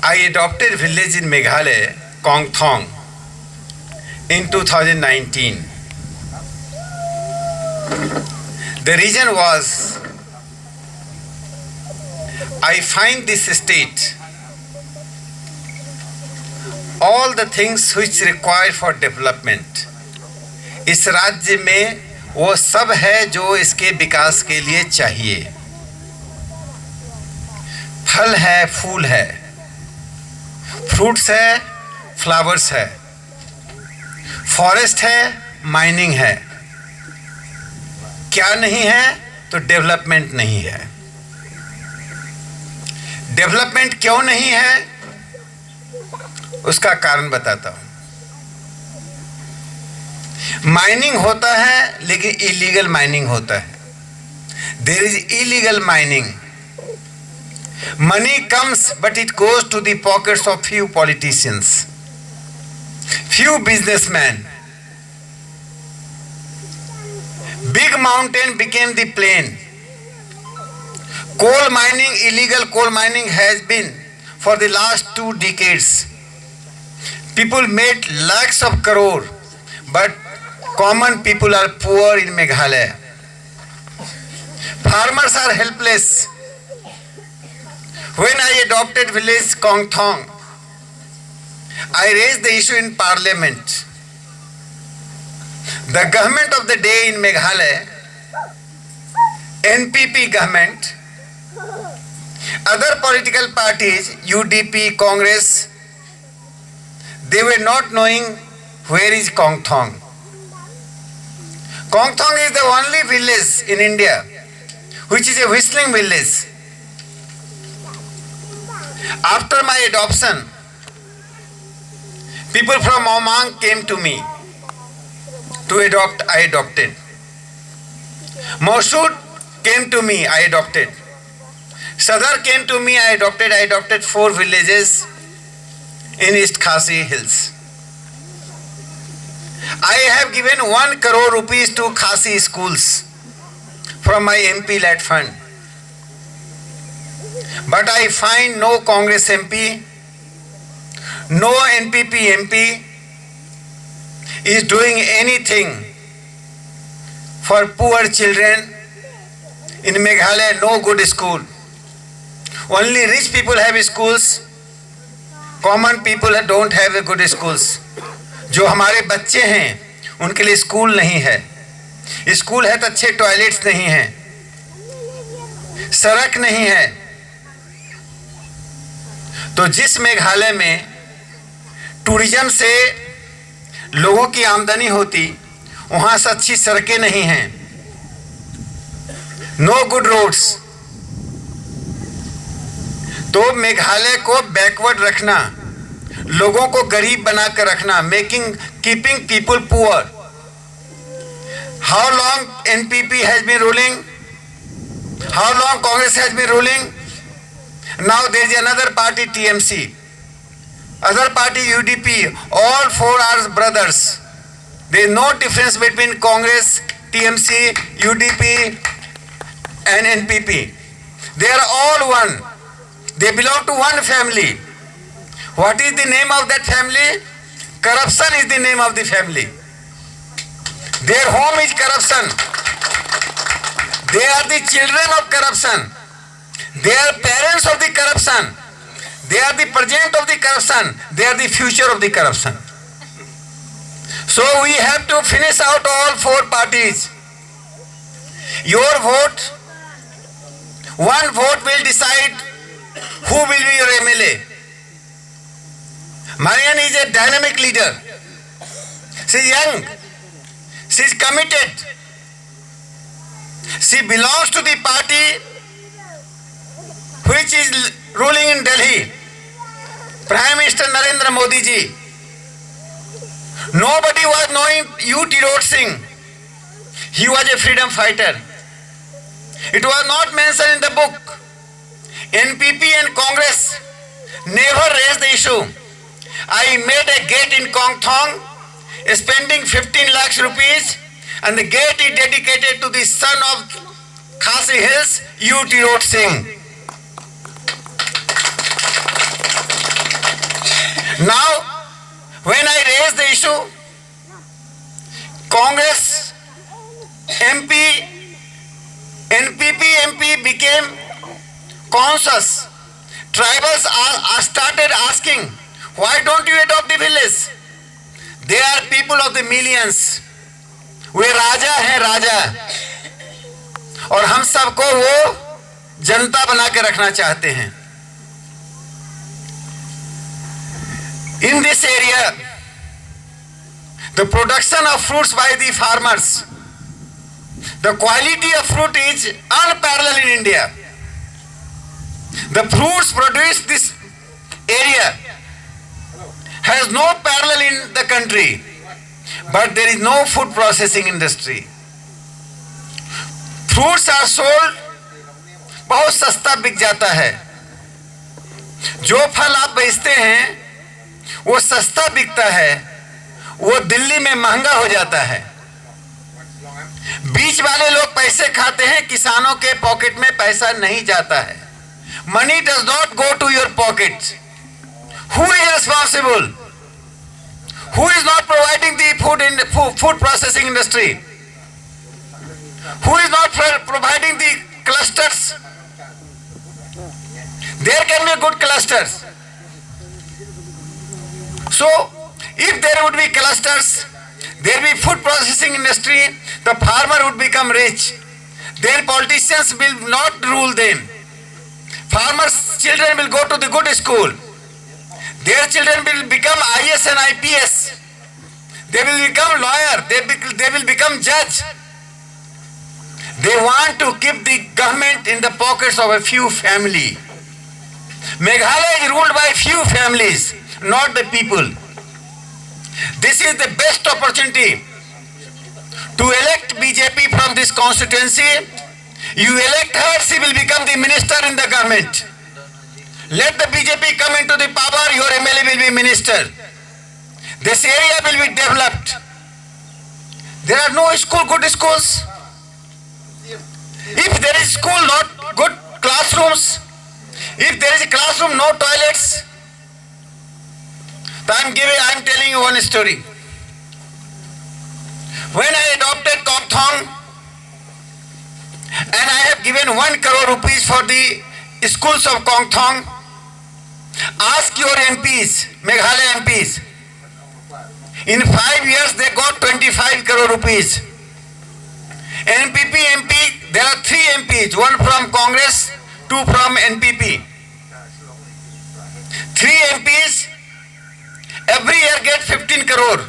I adopted village in Meghalaya, Kongthong, in 2019. The reason was I find this state all the things which require for development. इस राज्य में वो सब है जो इसके विकास के लिए चाहिए. फल है, फूल है, फ्रूट्स है, फ्लावर्स है, फॉरेस्ट है, माइनिंग है. क्या नहीं है? तो डेवलपमेंट नहीं है. डेवलपमेंट क्यों नहीं है? उसका कारण बताता हूं. माइनिंग होता है लेकिन इलीगल माइनिंग होता है. There is illegal mining. Money comes, but it goes to the pockets of few politicians, few businessmen. Big mountain became the plain. Coal mining, illegal coal mining has been for the last 2 decades. People made lakhs of crore, but common people are poor in Meghalaya. Farmers are helpless. When I adopted village Kongthong, I raised the issue in parliament. The government of the day in Meghalaya, NPP government, other political parties, UDP, Congress, they were not knowing where is Kongthong. Kongthong is the only village in India which is a whistling village. After my adoption, people from Oman came to me to adopt. I adopted. Moshood came to me. I adopted. Sadar came to me. I adopted. I adopted 4 villages in East Khasi Hills. I have given 1 crore rupees to Khasi schools from my MP-led fund. But I find no Congress MP, no NPP MP is doing anything for poor children in Meghalaya. No good school. Only rich people have schools. Common people don't have a good schools. जो हमारे बच्चे हैं उनके लिए school नहीं है. School है तो अच्छे टॉयलेट्स नहीं हैं, सड़क नहीं है. तो जिस मेघालय में टूरिज्म से लोगों की आमदनी होती, वहाँ से अच्छी सड़कें नहीं हैं, नो गुड रोड्स. तो मेघालय को बैकवर्ड रखना, लोगों को गरीब बनाकर रखना, keeping people poor. How long NPP has been ruling? How long Congress has been ruling? Now there is another party, TMC, other party, UDP, all 4 are brothers. There is no difference between Congress, TMC, UDP and NPP. They are all one. They belong to one family. What is the name of that family? Corruption is the name of the family. Their home is corruption. They are the children of corruption. They are parents of the corruption. They are the present of the corruption. They are the future of the corruption. So we have to finish out all 4 parties. Your vote, 1 vote will decide who will be your MLA. Marian is a dynamic leader. She is young. She is committed. She belongs to the party which is ruling in Delhi, Prime Minister Narendra Modi ji. Nobody was knowing U.T. Road Singh. He was a freedom fighter. It was not mentioned in the book. NPP and Congress never raised the issue. I made a gate in Kongthong, spending 15 lakhs rupees, and the gate is dedicated to the son of Khasi Hills, U.T. Road Singh. Now, when I raised the issue, Congress MP, NPP MP became conscious. Tribals started asking, why don't you adopt the village? They are people of the millions. वे राजा हैं, राजा, और हम सबको वो जनता बना के रखना चाहते हैं. In this area, the production of fruits by the farmers, the quality of fruit is unparalleled in India. The fruits produced this area has no parallel in the country, but there is no food processing industry. Fruits are sold, बहुत सस्ता बिक जाता है. जो फल आप बेचते हैं वो सस्ता बिकता है, वो दिल्ली में महंगा हो जाता है. बीच वाले लोग पैसे खाते हैं, किसानों के पॉकेट में पैसा नहीं जाता है. Money does not go to your pocket. Who is responsible? Who is not providing the food processing industry? Who is not providing the clusters? There can be good clusters. So, if there would be clusters, there will be food processing industry, the farmer would become rich. Then politicians will not rule them. Farmers' children will go to the good school. Their children will become IS and IPS. They will become lawyer. They will become judge. They want to keep the government in the pockets of a few family. Meghalaya is ruled by few families, not the people. This is the best opportunity to elect BJP from this constituency. You elect her, she will become the minister in the government. Let the BJP come into the power, your MLA will be minister. This area will be developed. There are no good schools. If there is school, not good classrooms. If there is a classroom, no toilets. So I am telling you one story. When I adopted Kongthong, and I have given 1 crore rupees for the schools of Kongthong, ask your MPs, Meghalaya MPs. In 5 years they got 25 crore rupees. NPP MP, there are 3 MPs, 1 from Congress, 2 from NPP. 3 MPs every year get 15 crore.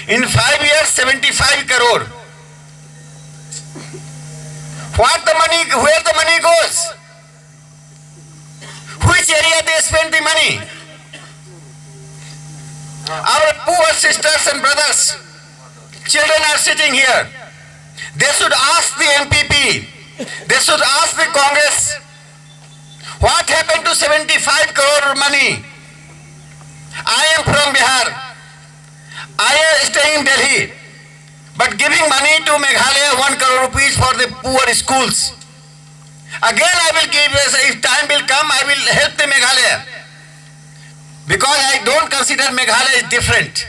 In 5 years, 75 crore. What the money, where the money goes? Which area they spend the money? Our poor sisters and brothers, children are sitting here. They should ask the MPP, they should ask the Congress, what happened to 75 crore money? I am from Bihar. I am staying in Delhi, but giving money to Meghalaya 1 crore rupees for the poor schools. Again I will give, if time will come, I will help the Meghalaya. Because I don't consider Meghalaya is different.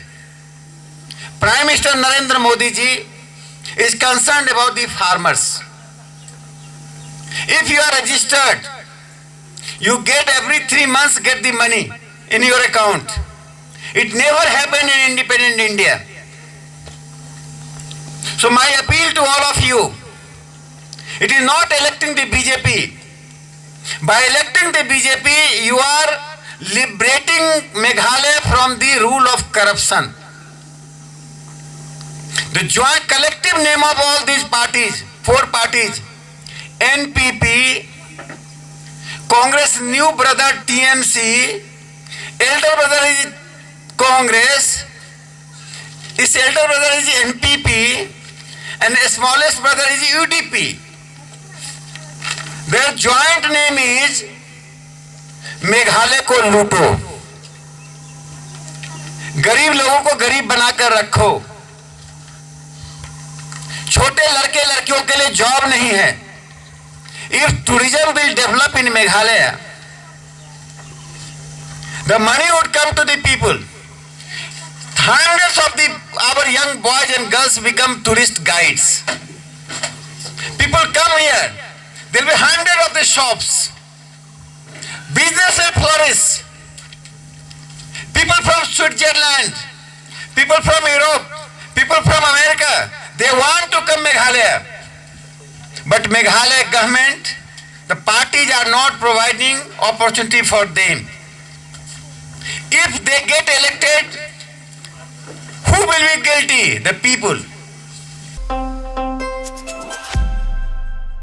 Prime Minister Narendra Modi ji is concerned about the farmers. If you are registered, you get every 3 months get the money in your account. It never happened in independent India. So my appeal to all of you, it is not electing the BJP. By electing the BJP, you are liberating Meghalaya from the rule of corruption. The joint collective name of all these parties, 4 parties, NPP, Congress new brother TMC, elder brother is Congress, his elder brother is NPP, and the smallest brother is UDP. Their joint name is Meghalaya को लूटो, गरीब लोगों को गरीब बनाकर रखो, छोटे लड़के लड़कियों के लिए जॉब नहीं है. If tourism will develop in Meghalaya, The money would come to the people. Hundreds of our young boys and girls become tourist guides. People come here. There will be hundreds of the shops. Business will flourish. People from Switzerland, people from Europe, people from America, they want to come Meghalaya. But Meghalaya government, the parties are not providing opportunity for them. If they get elected, who will be guilty? The people.